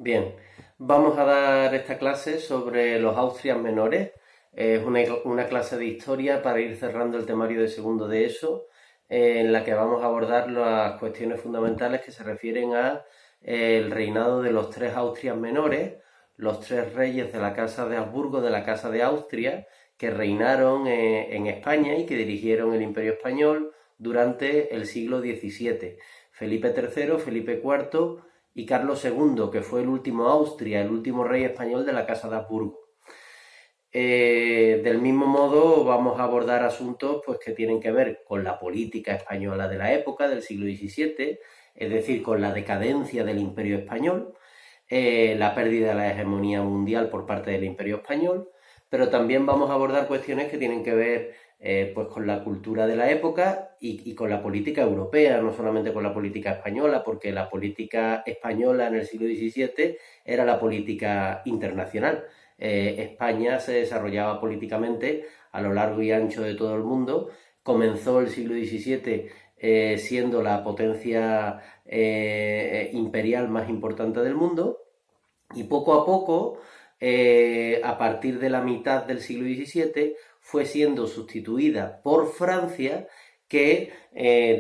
Bien, vamos a dar esta clase sobre los Austrias menores. Es una clase de historia para ir cerrando el temario de segundo de ESO, en la que vamos a abordar las cuestiones fundamentales que se refieren a el reinado de los tres Austrias menores, los tres reyes de la Casa de Habsburgo, de la Casa de Austria, que reinaron en España y que dirigieron el Imperio Español durante el siglo XVII. Felipe III, Felipe IV y Carlos II, que fue el último Austria, el último rey español de la Casa de Habsburgo. Del mismo modo vamos a abordar asuntos pues, que tienen que ver con la política española de la época, del siglo XVII, es decir, con la decadencia del Imperio Español, la pérdida de la hegemonía mundial por parte del Imperio Español, pero también vamos a abordar cuestiones que tienen que ver pues con la cultura de la época y con la política europea, no solamente con la política española, porque la política española en el siglo XVII era la política internacional. España se desarrollaba políticamente a lo largo y ancho de todo el mundo. Comenzó el siglo XVII siendo la potencia imperial más importante del mundo y poco a poco, a partir de la mitad del siglo XVII, fue siendo sustituida por Francia, que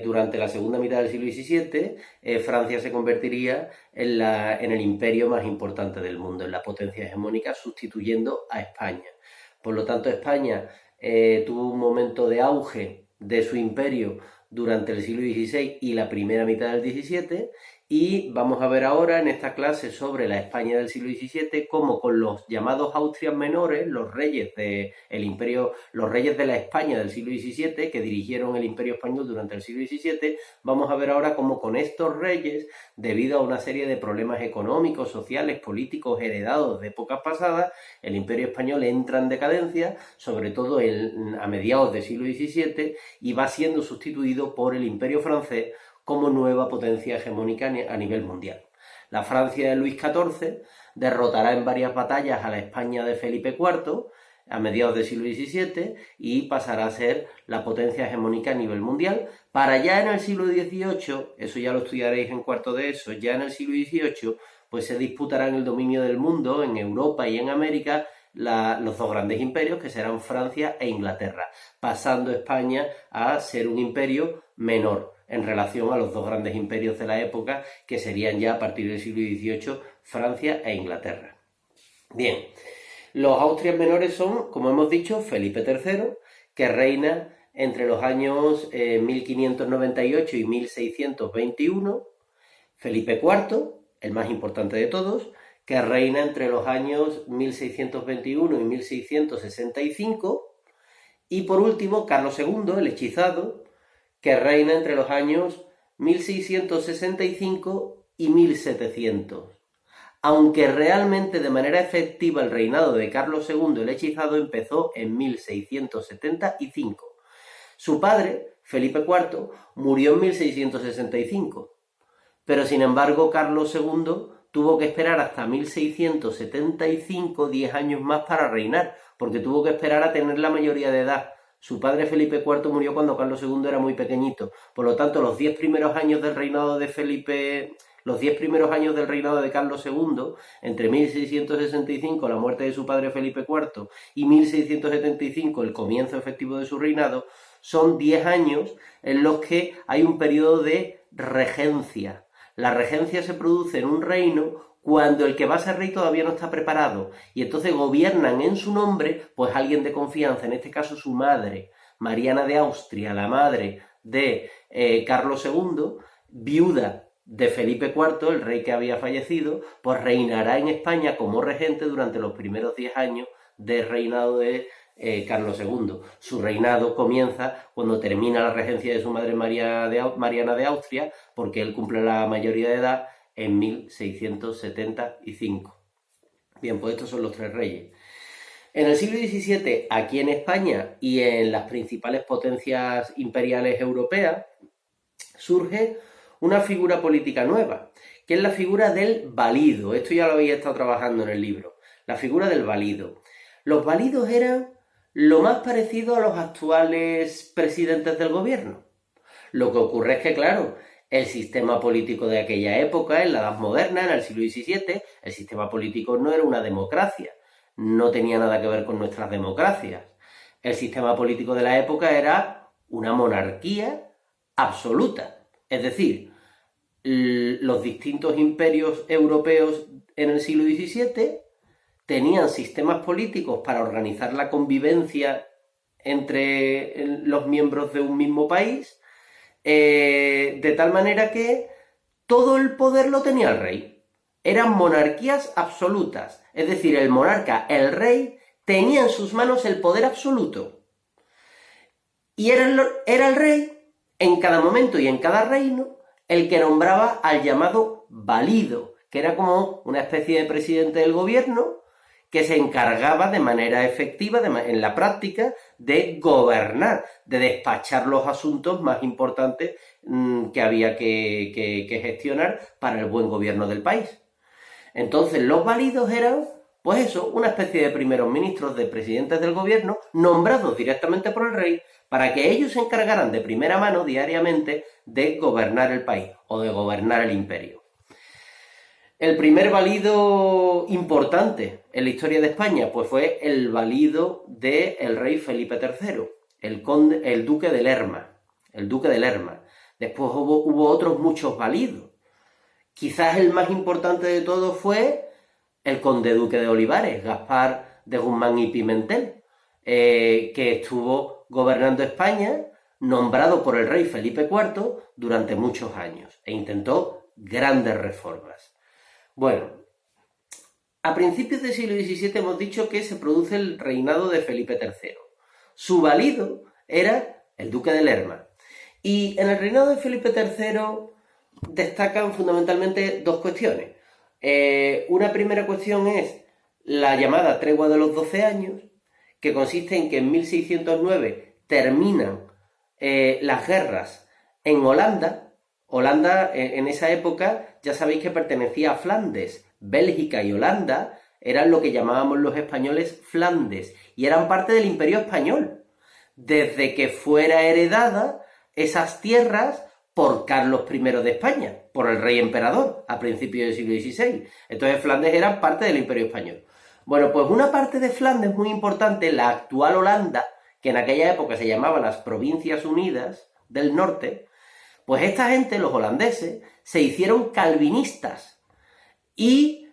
durante la segunda mitad del siglo XVII Francia se convertiría en el imperio más importante del mundo, en la potencia hegemónica, sustituyendo a España. Por lo tanto, España tuvo un momento de auge de su imperio durante el siglo XVI y la primera mitad del XVII, y vamos a ver ahora en esta clase sobre la España del siglo XVII cómo con los llamados Austrias menores, los reyes del imperio, los reyes de la España del siglo XVII que dirigieron el imperio español durante el siglo XVII, vamos a ver ahora cómo con estos reyes, debido a una serie de problemas económicos, sociales, políticos heredados de épocas pasadas, el imperio español entra en decadencia, sobre todo a mediados del siglo XVII, y va siendo sustituido por el imperio francés como nueva potencia hegemónica a nivel mundial. La Francia de Luis XIV derrotará en varias batallas a la España de Felipe IV a mediados del siglo XVII y pasará a ser la potencia hegemónica a nivel mundial. Para ya en el siglo XVIII, eso ya lo estudiaréis en cuarto de eso, ya en el siglo XVIII pues se disputarán el dominio del mundo en Europa y en América los dos grandes imperios que serán Francia e Inglaterra, pasando España a ser un imperio menor en relación a los dos grandes imperios de la época, que serían ya a partir del siglo XVIII Francia e Inglaterra. Bien, los Austrias menores son, como hemos dicho, Felipe III, que reina entre los años 1598 y 1621, Felipe IV, el más importante de todos, que reina entre los años 1621 y 1665, y por último Carlos II, el hechizado, que reina entre los años 1665 y 1700. Aunque realmente de manera efectiva el reinado de Carlos II el hechizado empezó en 1675. Su padre, Felipe IV, murió en 1665, pero sin embargo Carlos II tuvo que esperar hasta 1675, 10 años más para reinar, porque tuvo que esperar a tener la mayoría de edad. Su padre Felipe IV murió cuando Carlos II era muy pequeñito. Por lo tanto, los 10 primeros años del reinado de Carlos II, entre 1665, la muerte de su padre Felipe IV, y 1675, el comienzo efectivo de su reinado, son 10 años en los que hay un periodo de regencia. La regencia se produce en un reino cuando el que va a ser rey todavía no está preparado, y entonces gobiernan en su nombre pues alguien de confianza, en este caso su madre, Mariana de Austria, la madre de Carlos II, viuda de Felipe IV, el rey que había fallecido, pues reinará en España como regente durante los primeros 10 años del reinado de Carlos II. Su reinado comienza cuando termina la regencia de su madre Mariana de Austria, porque él cumple la mayoría de edad en 1675. Bien, pues estos son los tres reyes. En el siglo XVII, aquí en España y en las principales potencias imperiales europeas, surge una figura política nueva, que es la figura del valido. Esto ya lo había estado trabajando en el libro. La figura del valido. Los válidos eran lo más parecido a los actuales presidentes del gobierno. Lo que ocurre es que, claro, el sistema político de aquella época, en la Edad Moderna, en el siglo XVII, el sistema político no era una democracia, no tenía nada que ver con nuestras democracias. El sistema político de la época era una monarquía absoluta. Es decir, los distintos imperios europeos en el siglo XVII tenían sistemas políticos para organizar la convivencia entre los miembros de un mismo país, de tal manera que todo el poder lo tenía el rey. Eran monarquías absolutas, es decir, el monarca, el rey, tenía en sus manos el poder absoluto. Y era el rey, en cada momento y en cada reino, el que nombraba al llamado valido, que era como una especie de presidente del gobierno, que se encargaba de manera efectiva, en la práctica, de gobernar, de despachar los asuntos más importantes que había que gestionar para el buen gobierno del país. Entonces los válidos eran, pues eso, una especie de primeros ministros, de presidentes del gobierno, nombrados directamente por el rey, para que ellos se encargaran de primera mano diariamente de gobernar el país o de gobernar el imperio. El primer valido importante en la historia de España pues fue el valido del rey Felipe III, el duque de Lerma. Después hubo otros muchos validos. Quizás el más importante de todos fue el conde duque de Olivares, Gaspar de Guzmán y Pimentel, que estuvo gobernando España, nombrado por el rey Felipe IV durante muchos años, e intentó grandes reformas. Bueno, a principios del siglo XVII hemos dicho que se produce el reinado de Felipe III. Su valido era el duque de Lerma. Y en el reinado de Felipe III destacan fundamentalmente dos cuestiones. Una primera cuestión es la llamada tregua de los 12 años, que consiste en que en 1609 terminan las guerras en Holanda. Holanda en esa época ya sabéis que pertenecía a Flandes. Bélgica y Holanda eran lo que llamábamos los españoles Flandes y eran parte del Imperio Español. Desde que fuera heredada esas tierras por Carlos I de España, por el rey emperador, a principios del siglo XVI. Entonces Flandes eran parte del Imperio Español. Bueno, pues una parte de Flandes muy importante, la actual Holanda, que en aquella época se llamaba las Provincias Unidas del Norte, pues esta gente, los holandeses, se hicieron calvinistas y,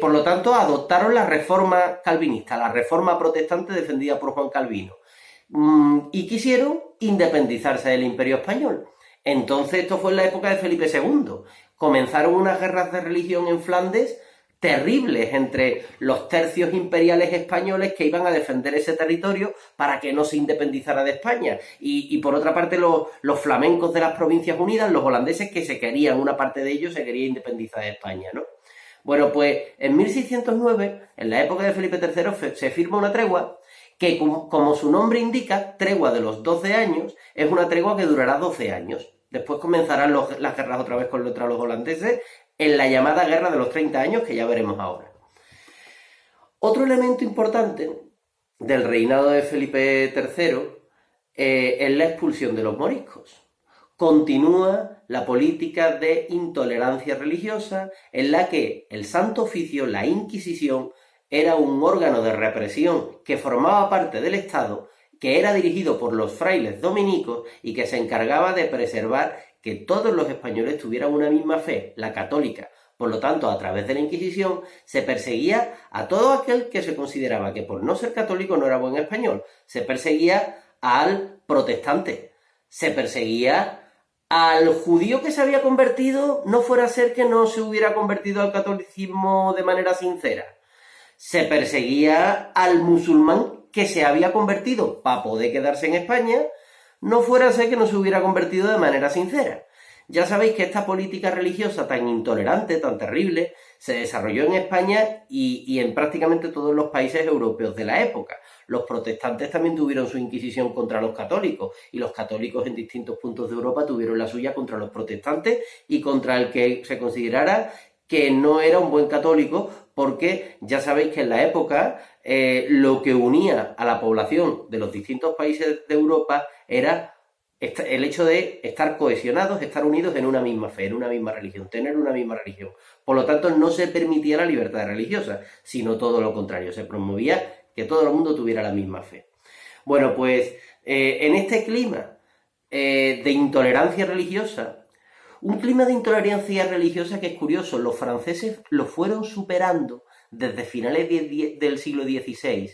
por lo tanto, adoptaron la reforma calvinista, la reforma protestante defendida por Juan Calvino, y quisieron independizarse del Imperio Español. Entonces, esto fue en la época de Felipe II. Comenzaron unas guerras de religión en Flandes terribles entre los tercios imperiales españoles que iban a defender ese territorio para que no se independizara de España. Y por otra parte, los flamencos de las Provincias Unidas, los holandeses que se querían, una parte de ellos se quería independizar de España, ¿no? Bueno, pues en 1609, en la época de Felipe III, se firma una tregua que, como su nombre indica, tregua de los 12 años, es una tregua que durará 12 años. Después comenzarán las guerras otra vez contra los holandeses, en la llamada Guerra de los 30 años, que ya veremos ahora. Otro elemento importante del reinado de Felipe III es la expulsión de los moriscos. Continúa la política de intolerancia religiosa en la que el Santo Oficio, la Inquisición, era un órgano de represión que formaba parte del Estado, que era dirigido por los frailes dominicos y que se encargaba de preservar que todos los españoles tuvieran una misma fe, la católica. Por lo tanto, a través de la Inquisición se perseguía a todo aquel que se consideraba que por no ser católico no era buen español. Se perseguía al protestante, se perseguía al judío que se había convertido, no fuera a ser que no se hubiera convertido al catolicismo de manera sincera. Se perseguía al musulmán que se había convertido para poder quedarse en España, no fuera a ser que no se hubiera convertido de manera sincera. Ya sabéis que esta política religiosa tan intolerante, tan terrible, se desarrolló en España y en prácticamente todos los países europeos de la época. Los protestantes también tuvieron su inquisición contra los católicos y los católicos en distintos puntos de Europa tuvieron la suya contra los protestantes y contra el que se considerara que no era un buen católico, porque ya sabéis que en la época lo que unía a la población de los distintos países de Europa era el hecho de estar cohesionados, estar unidos en una misma fe, en una misma religión, tener una misma religión. Por lo tanto, no se permitía la libertad religiosa, sino todo lo contrario, se promovía que todo el mundo tuviera la misma fe. Bueno, pues en este clima de intolerancia religiosa, un clima de intolerancia religiosa que es curioso, los franceses lo fueron superando desde finales del siglo XVI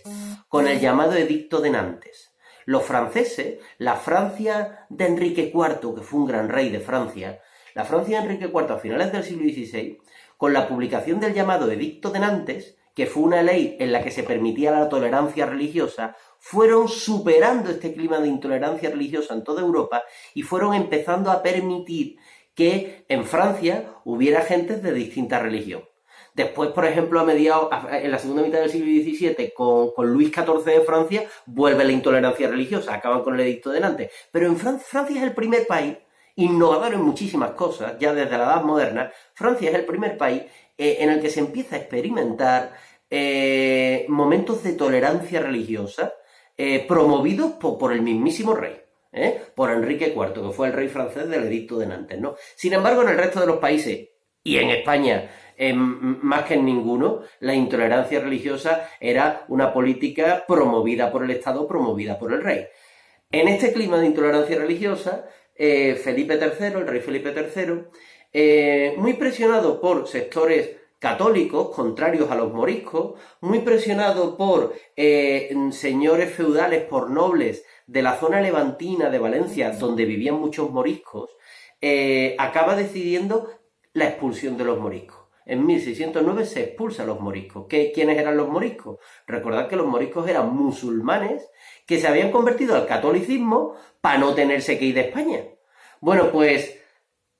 con el llamado Edicto de Nantes. Los franceses, la Francia de Enrique IV, que fue un gran rey de Francia, la Francia de Enrique IV a finales del siglo XVI, con la publicación del llamado Edicto de Nantes, que fue una ley en la que se permitía la tolerancia religiosa, fueron superando este clima de intolerancia religiosa en toda Europa y fueron empezando a permitir que en Francia hubiera gentes de distinta religión. Después, por ejemplo, en la segunda mitad del siglo XVII, con Luis XIV de Francia, vuelve la intolerancia religiosa, acaban con el Edicto de Nantes. Pero en Francia es el primer país, innovador en muchísimas cosas, ya desde la Edad Moderna, Francia es el primer país en el que se empieza a experimentar momentos de tolerancia religiosa promovidos por el mismísimo rey. Por Enrique IV, que fue el rey francés del Edicto de Nantes, ¿no? Sin embargo, en el resto de los países, y en España más que en ninguno, la intolerancia religiosa era una política promovida por el Estado, promovida por el rey. En este clima de intolerancia religiosa, Felipe III, el rey Felipe III, muy presionado por sectores católicos, contrarios a los moriscos, muy presionado por señores feudales, por nobles de la zona levantina de Valencia, donde vivían muchos moriscos, acaba decidiendo la expulsión de los moriscos. En 1609 se expulsa a los moriscos. ¿Quiénes eran los moriscos? Recordad que los moriscos eran musulmanes que se habían convertido al catolicismo para no tenerse que ir de España. Bueno, pues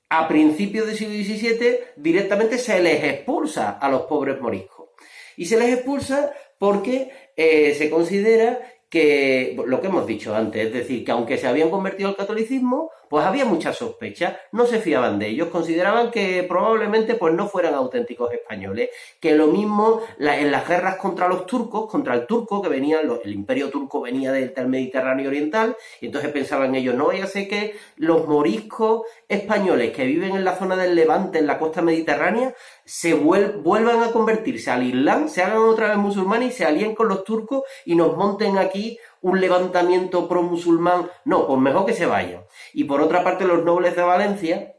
a principios del siglo XVII directamente se les expulsa a los pobres moriscos. Y se les expulsa porque se considera que, lo que hemos dicho antes, es decir, que aunque se habían convertido al catolicismo, pues había muchas sospechas, no se fiaban de ellos, consideraban que probablemente pues no fueran auténticos españoles, que lo mismo en las guerras contra los turcos, contra el turco, que venía, el imperio turco venía del Mediterráneo oriental, y entonces pensaban ellos, no vaya a ser que los moriscos españoles que viven en la zona del Levante, en la costa mediterránea, se vuelvan a convertirse al Islam, se hagan otra vez musulmanes y se alíen con los turcos y nos monten aquí un levantamiento pro-musulmán. No, pues mejor que se vayan. Y por otra parte, los nobles de Valencia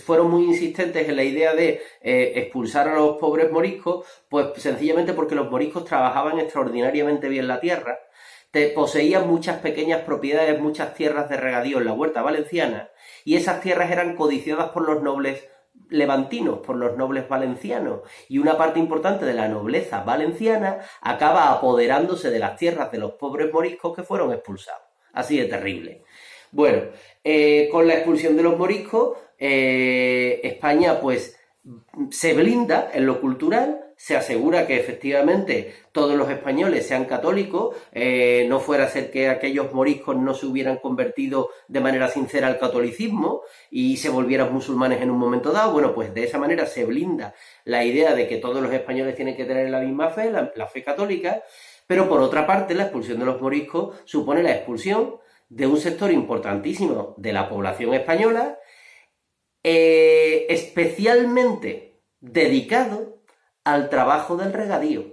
fueron muy insistentes en la idea de expulsar a los pobres moriscos, pues sencillamente porque los moriscos trabajaban extraordinariamente bien la tierra, poseían muchas pequeñas propiedades, muchas tierras de regadío en la huerta valenciana, y esas tierras eran codiciadas por los nobles levantinos, por los nobles valencianos, y una parte importante de la nobleza valenciana acaba apoderándose de las tierras de los pobres moriscos que fueron expulsados. Así de terrible. Bueno, con la expulsión de los moriscos, España pues se blinda en lo cultural, se asegura que efectivamente todos los españoles sean católicos, no fuera a ser que aquellos moriscos no se hubieran convertido de manera sincera al catolicismo y se volvieran musulmanes en un momento dado. Bueno, pues de esa manera se blinda la idea de que todos los españoles tienen que tener la misma fe, la fe católica, pero por otra parte la expulsión de los moriscos supone la expulsión de un sector importantísimo de la población española, especialmente dedicado al trabajo del regadío.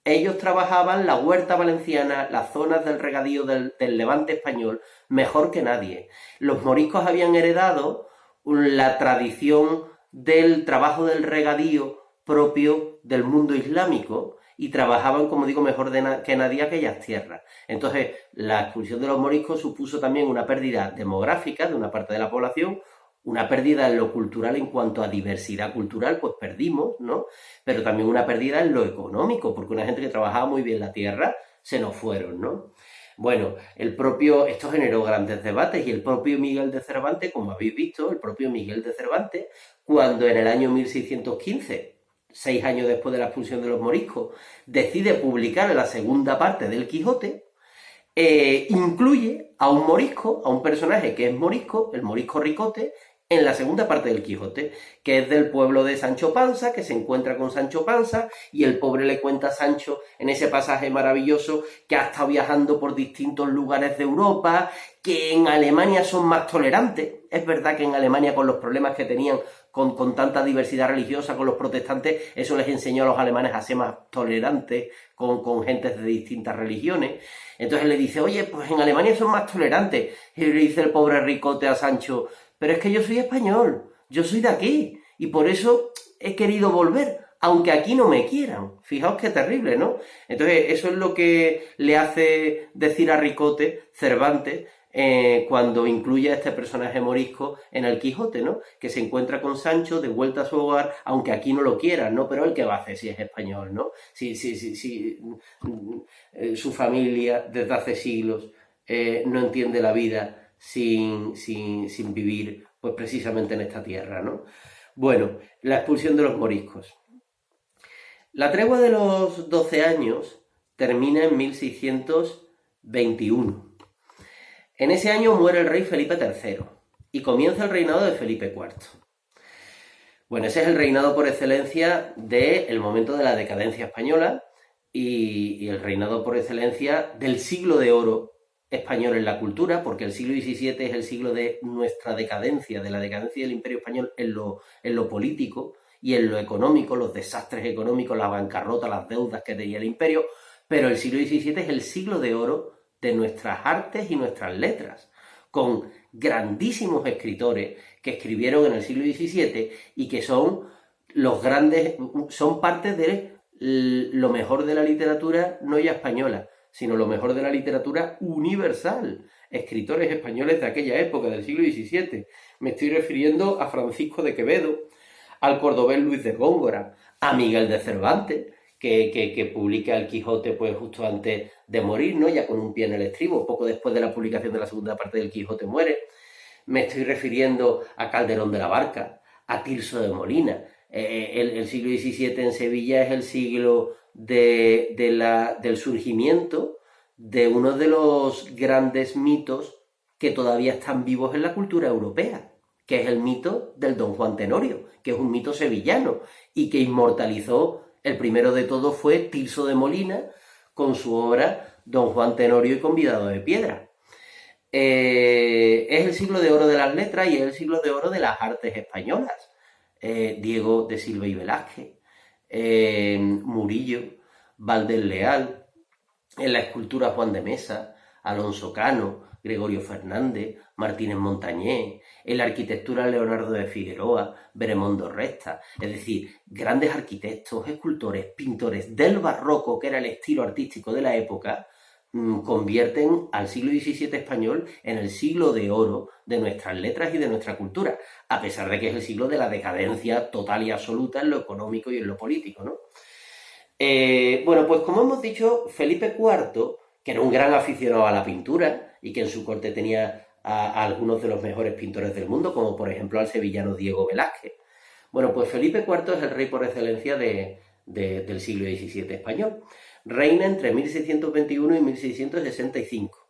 Ellos trabajaban la huerta valenciana, las zonas del regadío del Levante español, mejor que nadie. Los moriscos habían heredado la tradición del trabajo del regadío propio del mundo islámico y trabajaban, como digo, mejor que nadie aquellas tierras. Entonces, la expulsión de los moriscos supuso también una pérdida demográfica de una parte de la población, una pérdida en lo cultural en cuanto a diversidad cultural, pues perdimos, ¿no? Pero también una pérdida en lo económico, porque una gente que trabajaba muy bien la tierra se nos fueron, ¿no? Bueno, esto generó grandes debates y el propio Miguel de Cervantes, como habéis visto, el propio Miguel de Cervantes, cuando en el año 1615, 6 años después de la expulsión de los moriscos, decide publicar la segunda parte del Quijote, incluye a un morisco, a un personaje que es morisco, el morisco Ricote, en la segunda parte del Quijote, que es del pueblo de Sancho Panza, que se encuentra con Sancho Panza y el pobre le cuenta a Sancho en ese pasaje maravilloso que ha estado viajando por distintos lugares de Europa, que en Alemania son más tolerantes. Es verdad que en Alemania, con los problemas que tenían con tanta diversidad religiosa, con los protestantes, eso les enseñó a los alemanes a ser más tolerantes con gentes de distintas religiones. Entonces le dice, oye, pues en Alemania son más tolerantes. Y le dice el pobre Ricote a Sancho, pero es que yo soy español, yo soy de aquí, y por eso he querido volver, aunque aquí no me quieran. Fijaos qué terrible, ¿no? Entonces, eso es lo que le hace decir a Ricote Cervantes cuando incluye a este personaje morisco en el Quijote, ¿no? Que se encuentra con Sancho de vuelta a su hogar, aunque aquí no lo quieran, ¿no? Pero él qué va a hacer si es español, ¿no? Si su familia desde hace siglos no entiende la vida sin vivir pues precisamente en esta tierra, ¿no? Bueno, la expulsión de los moriscos. La tregua de los 12 años termina en 1621. En ese año muere el rey Felipe III y comienza el reinado de Felipe IV. Bueno, ese es el reinado por excelencia del momento de la decadencia española y el reinado por excelencia del siglo de oro español en la cultura, porque el siglo XVII es el siglo de nuestra decadencia, de la decadencia del Imperio Español en lo político y en lo económico, los desastres económicos, la bancarrota, las deudas que tenía el Imperio, pero el siglo XVII es el siglo de oro de nuestras artes y nuestras letras, con grandísimos escritores que escribieron en el siglo XVII y que son los grandes, son parte de lo mejor de la literatura no ya española, sino lo mejor de la literatura universal. Escritores españoles de aquella época, del siglo XVII. Me estoy refiriendo a Francisco de Quevedo, al cordobés Luis de Góngora, a Miguel de Cervantes, que publica el Quijote pues justo antes de morir, ¿no? Ya con un pie en el estribo, poco después de la publicación de la segunda parte del Quijote muere. Me estoy refiriendo a Calderón de la Barca, a Tirso de Molina. El siglo XVII en Sevilla es el siglo del surgimiento de uno de los grandes mitos que todavía están vivos en la cultura europea, que es el mito del Don Juan Tenorio, que es un mito sevillano y que inmortalizó, el primero de todos fue Tirso de Molina, con su obra Don Juan Tenorio y Convidado de Piedra. Es el siglo de oro de las letras y es el siglo de oro de las artes españolas. Diego de Silva y Velázquez, Murillo, Valdés Leal, en la escultura Juan de Mesa, Alonso Cano, Gregorio Fernández, Martínez Montañés, en la arquitectura Leonardo de Figueroa, Beremondo Resta, es decir, grandes arquitectos, escultores, pintores del barroco, que era el estilo artístico de la época, convierten al siglo XVII español en el siglo de oro de nuestras letras y de nuestra cultura, a pesar de que es el siglo de la decadencia total y absoluta en lo económico y en lo político, ¿no? Bueno, pues como hemos dicho, Felipe IV, que era un gran aficionado a la pintura y que en su corte tenía a algunos de los mejores pintores del mundo, como por ejemplo al sevillano Diego Velázquez. Bueno, pues Felipe IV es el rey por excelencia del siglo XVII español. Reina entre 1621 y 1665.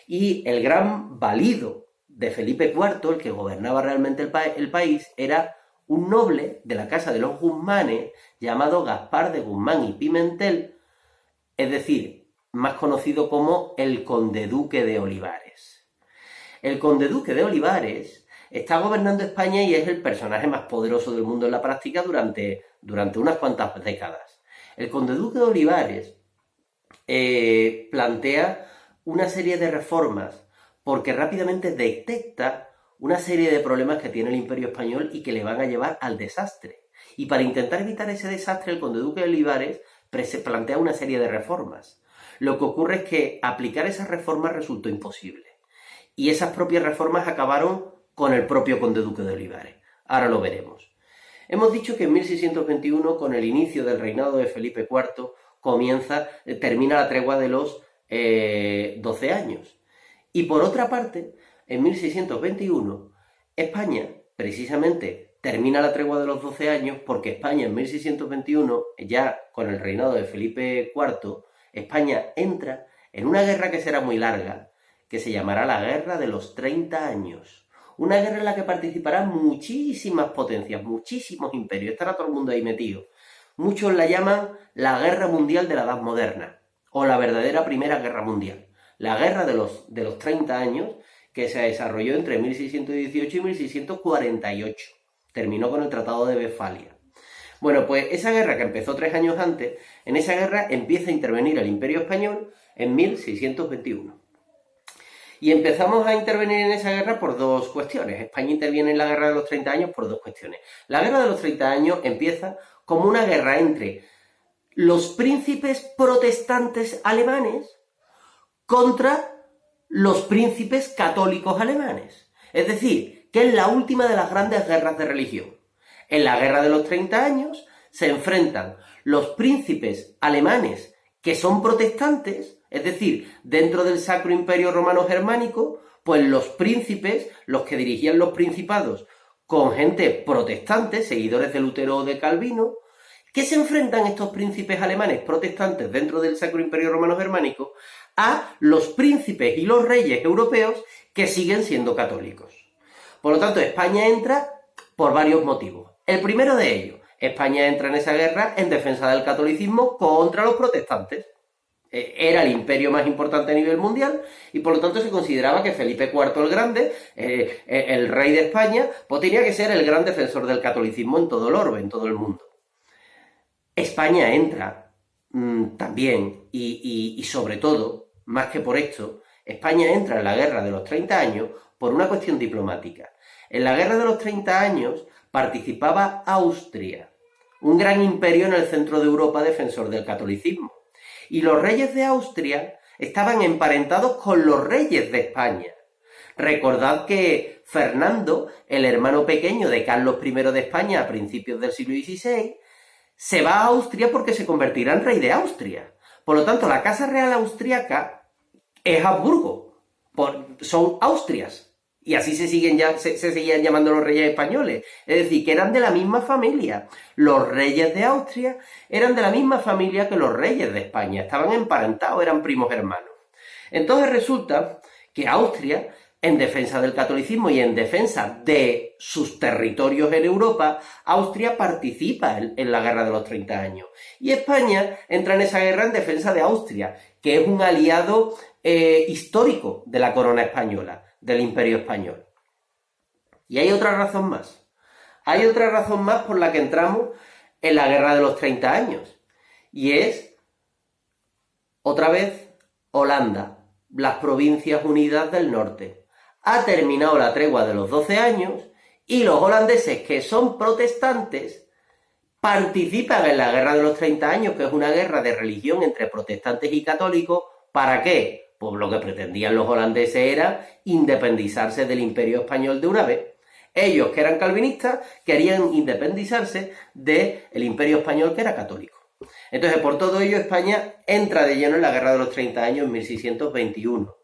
Y el gran valido de Felipe IV, el que gobernaba realmente el país, era un noble de la casa de los Guzmanes llamado Gaspar de Guzmán y Pimentel, es decir, más conocido como el conde-duque de Olivares. El conde-duque de Olivares está gobernando España y es el personaje más poderoso del mundo en la práctica durante unas cuantas décadas. El conde-duque de Olivares plantea una serie de reformas porque rápidamente detecta una serie de problemas que tiene el Imperio Español y que le van a llevar al desastre. Y para intentar evitar ese desastre, el conde-duque de Olivares plantea una serie de reformas. Lo que ocurre es que aplicar esas reformas resultó imposible. Y esas propias reformas acabaron con el propio conde-duque de Olivares. Ahora lo veremos. Hemos dicho que en 1621, con el inicio del reinado de Felipe IV, termina la tregua de los 12 años. Y por otra parte, en 1621, España, precisamente, termina la tregua de los 12 años porque España en 1621, ya con el reinado de Felipe IV, España entra en una guerra que será muy larga, que se llamará la Guerra de los 30 años. una guerra en la que participarán muchísimas potencias, muchísimos imperios, estará todo el mundo ahí metido. Muchos la llaman la Guerra Mundial de la Edad Moderna, o la verdadera Primera Guerra Mundial. La guerra de los 30 años que se desarrolló entre 1618 y 1648. Terminó con el Tratado de Westfalia. Bueno, pues esa guerra que empezó 3 años antes, en esa guerra empieza a intervenir el Imperio Español en 1621. Y empezamos a intervenir en esa guerra por dos cuestiones. España interviene en la Guerra de los 30 años por dos cuestiones. La Guerra de los 30 años empieza como una guerra entre los príncipes protestantes alemanes contra los príncipes católicos alemanes. Es decir, que es la última de las grandes guerras de religión. En la Guerra de los 30 años se enfrentan los príncipes alemanes que son protestantes, es decir, dentro del Sacro Imperio Romano Germánico, pues los príncipes, los que dirigían los principados, con gente protestante, seguidores de Lutero o de Calvino, que se enfrentan estos príncipes alemanes protestantes dentro del Sacro Imperio Romano Germánico a los príncipes y los reyes europeos que siguen siendo católicos. Por lo tanto, España entra por varios motivos. El primero de ellos, España entra en esa guerra en defensa del catolicismo contra los protestantes. Era el imperio más importante a nivel mundial y por lo tanto se consideraba que Felipe IV el Grande, el rey de España, pues tenía que ser el gran defensor del catolicismo en todo el orbe, en todo el mundo. España entra también y sobre todo, más que por esto, España entra en la guerra de los 30 años por una cuestión diplomática. En la guerra de los 30 años participaba Austria, un gran imperio en el centro de Europa defensor del catolicismo. Y los reyes de Austria estaban emparentados con los reyes de España. Recordad que Fernando, el hermano pequeño de Carlos I de España a principios del siglo XVI, se va a Austria porque se convertirá en rey de Austria. Por lo tanto, la Casa Real Austriaca es Habsburgo. Son Austrias. Y así se seguían llamando los reyes españoles. Es decir, que eran de la misma familia. Los reyes de Austria eran de la misma familia que los reyes de España. Estaban emparentados, eran primos hermanos. Entonces resulta que Austria, en defensa del catolicismo y en defensa de sus territorios en Europa, Austria participa en la Guerra de los 30 años. Y España entra en esa guerra en defensa de Austria, que es un aliado histórico de la corona española, del Imperio Español. Y hay otra razón más. Hay otra razón más por la que entramos en la Guerra de los 30 años. Y es, otra vez, Holanda, las Provincias Unidas del Norte. Ha terminado la tregua de los 12 años y los holandeses, que son protestantes, participan en la Guerra de los 30 años, que es una guerra de religión entre protestantes y católicos. ¿Para qué? Pues lo que pretendían los holandeses era independizarse del Imperio Español de una vez. Ellos, que eran calvinistas, querían independizarse del Imperio Español, que era católico. Entonces, por todo ello, España entra de lleno en la Guerra de los 30 años en 1621.